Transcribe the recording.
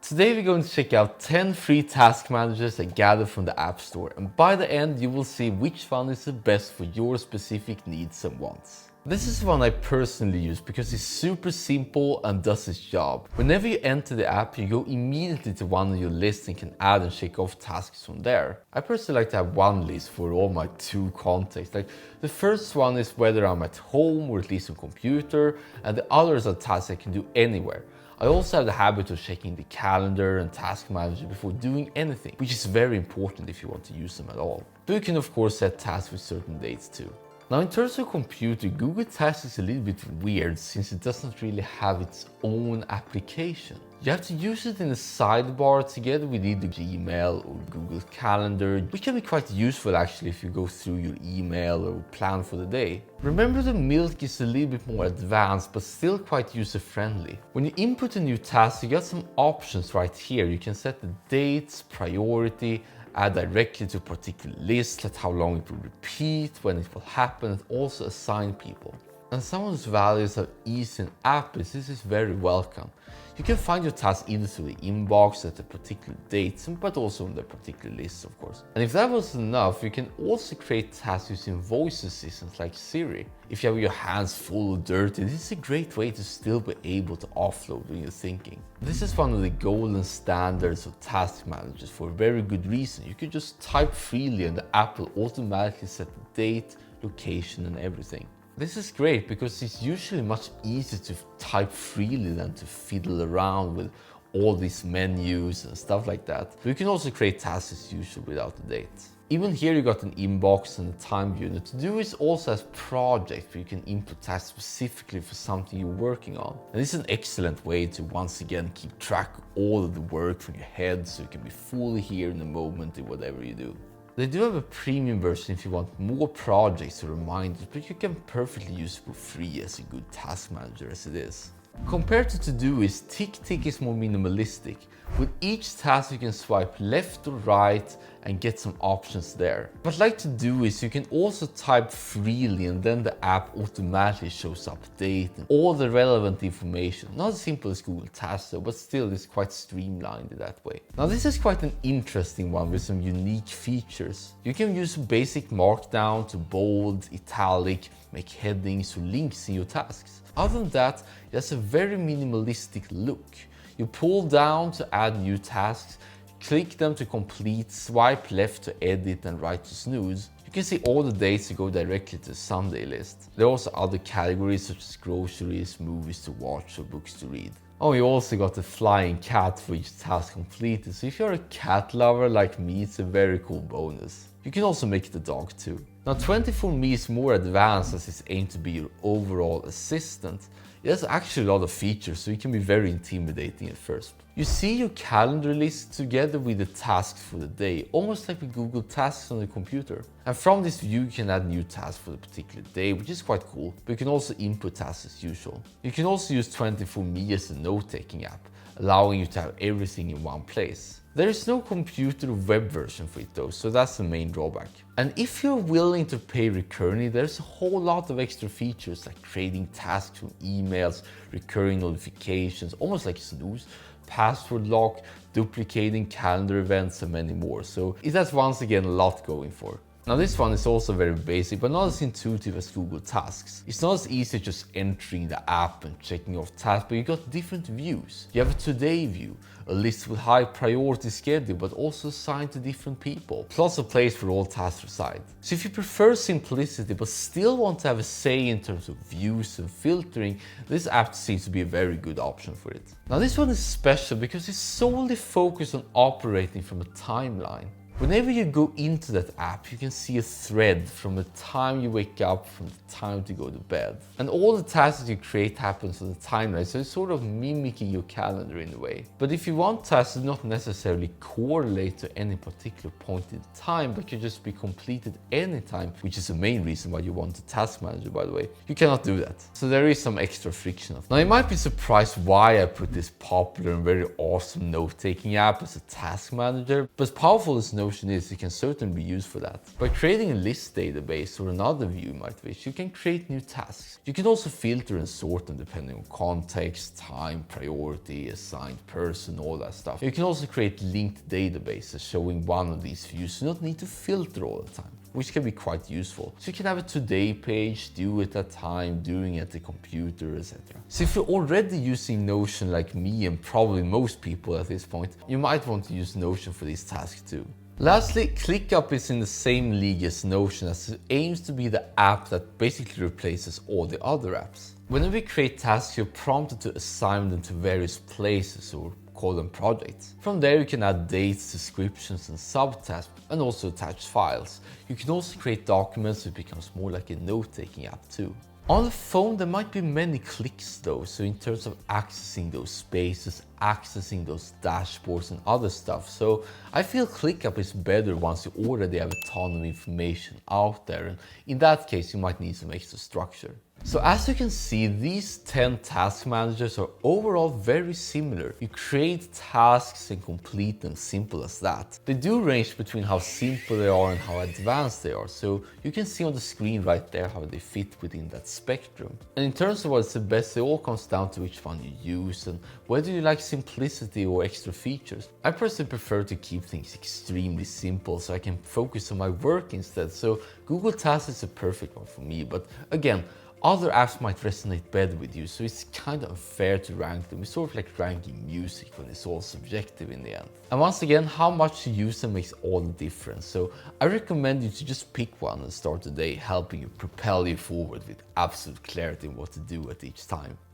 Today we're going to check out 10 free task managers I gathered from the App Store, and by the end you will see which one is the best for your specific needs and wants. This is one I personally use because it's super simple and does its job. Whenever you enter the app, you go immediately to one of your lists and can add and check off tasks from there. I personally like to have one list for all my two contexts. Like the first one is whether I'm at home or at least on computer, and the others are tasks I can do anywhere. I also have the habit of checking the calendar and task manager before doing anything, which is very important if you want to use them at all. But you can of course set tasks with certain dates too. Now in terms of computer, Google Tasks is a little bit weird since it doesn't really have its own application. You have to use it in the sidebar together with either Gmail or Google Calendar, which can be quite useful actually if you go through your email or plan for the day. Remember, the Milk is a little bit more advanced but still quite user-friendly. When you input a new task, you got some options right here. You can set the dates, priority, add directly to a particular list, like how long it will repeat, when it will happen, and also assign people. And some of those values are easy in app, this is very welcome. You can find your task either through the inbox at a particular date, but also on the particular lists, of course. And if that wasn't enough, you can also create tasks using voice assistants like Siri. If you have your hands full or dirty, this is a great way to still be able to offload when you're thinking. This is one of the golden standards of task managers for a very good reason. You can just type freely and the app will automatically set the date, location and everything. This is great because it's usually much easier to type freely than to fiddle around with all these menus and stuff like that. But you can also create tasks as usual without the date. Even here you got an inbox and a time view. And to do is also as projects where you can input tasks specifically for something you're working on. And this is an excellent way to once again keep track of all of the work from your head so you can be fully here in the moment in whatever you do. They do have a premium version if you want more projects or reminders, but you can perfectly use it for free as a good task manager as it is. Compared to Todoist, TickTick is more minimalistic. With each task you can swipe left or right and get some options there. But like Todoist, you can also type freely and then the app automatically shows up date and all the relevant information. Not as simple as Google Tasks though, but still it's quite streamlined in that way. Now this is quite an interesting one with some unique features. You can use basic markdown to bold, italic, make headings or links in your tasks. Other than that, it has a very minimalistic look. You pull down to add new tasks, click them to complete, swipe left to edit and right to snooze. You can see all the dates to go directly to the Sunday list. There are also other categories such as groceries, movies to watch or books to read. Oh, you also got the flying cat for each task completed, so if you're a cat lover like me, it's a very cool bonus. You can also make it a dog too. Now 24Me is more advanced as it's aimed to be your overall assistant. It has actually a lot of features, so it can be very intimidating at first. You see your calendar list together with the tasks for the day, almost like with Google Tasks on the computer. And from this view you can add new tasks for the particular day, which is quite cool, but you can also input tasks as usual. You can also use 24Me as a note-taking app, allowing you to have everything in one place. There is no computer or web version for it though, so that's the main drawback. And if you're willing to pay recurringly, there's a whole lot of extra features like creating tasks from emails, recurring notifications, almost like Snooze, password lock, duplicating calendar events and many more. So it has once again a lot going for. Now this one is also very basic, but not as intuitive as Google Tasks. It's not as easy just entering the app and checking off tasks, but you got different views. You have a today view, a list with high priority schedule, but also assigned to different people, plus a place where all tasks reside. So if you prefer simplicity, but still want to have a say in terms of views and filtering, this app seems to be a very good option for it. Now this one is special because it's solely focused on operating from a timeline. Whenever you go into that app, you can see a thread from the time you wake up from the time to go to bed. And all the tasks that you create happens on the timeline, so it's sort of mimicking your calendar in a way. But if you want tasks to not necessarily correlate to any particular point in time, but can just be completed anytime, which is the main reason why you want a task manager, by the way, you cannot do that. So there is some extra friction. Now you might be surprised why I put this popular and very awesome note-taking app as a task manager, but as powerful as Notion Notion is, it can certainly be used for that. By creating a list database or another view you might wish, you can create new tasks. You can also filter and sort them depending on context, time, priority, assigned person, all that stuff. You can also create linked databases showing one of these views. You don't need to filter all the time, which can be quite useful. So you can have a today page, do it at time, doing it at the computer, etc. So if you're already using Notion like me and probably most people at this point, you might want to use Notion for these tasks too. Lastly, ClickUp is in the same league as Notion, as it aims to be the app that basically replaces all the other apps. Whenever we create tasks, you're prompted to assign them to various places or call them projects. From there you can add dates, descriptions and subtasks, and also attach files. You can also create documents, so it becomes more like a note-taking app too. On the phone there might be many clicks though, so in terms of accessing those spaces, accessing those dashboards and other stuff. So I feel ClickUp is better once you already have a ton of information out there, and in that case you might need some extra structure. So as you can see, these 10 task managers are overall very similar. You create tasks and complete them, simple as that. They do range between how simple they are and how advanced they are, so you can see on the screen right there how they fit within that spectrum. And in terms of what's the best, it all comes down to which one you use and whether you like simplicity or extra features. I personally prefer to keep things extremely simple so I can focus on my work instead, so Google Tasks is a perfect one for me. But again, other apps might resonate better with you, so it's kind of unfair to rank them. It's sort of like ranking music when it's all subjective in the end. And once again, how much you use them makes all the difference, so I recommend you to just pick one and start the day helping you propel you forward with absolute clarity on what to do at each time.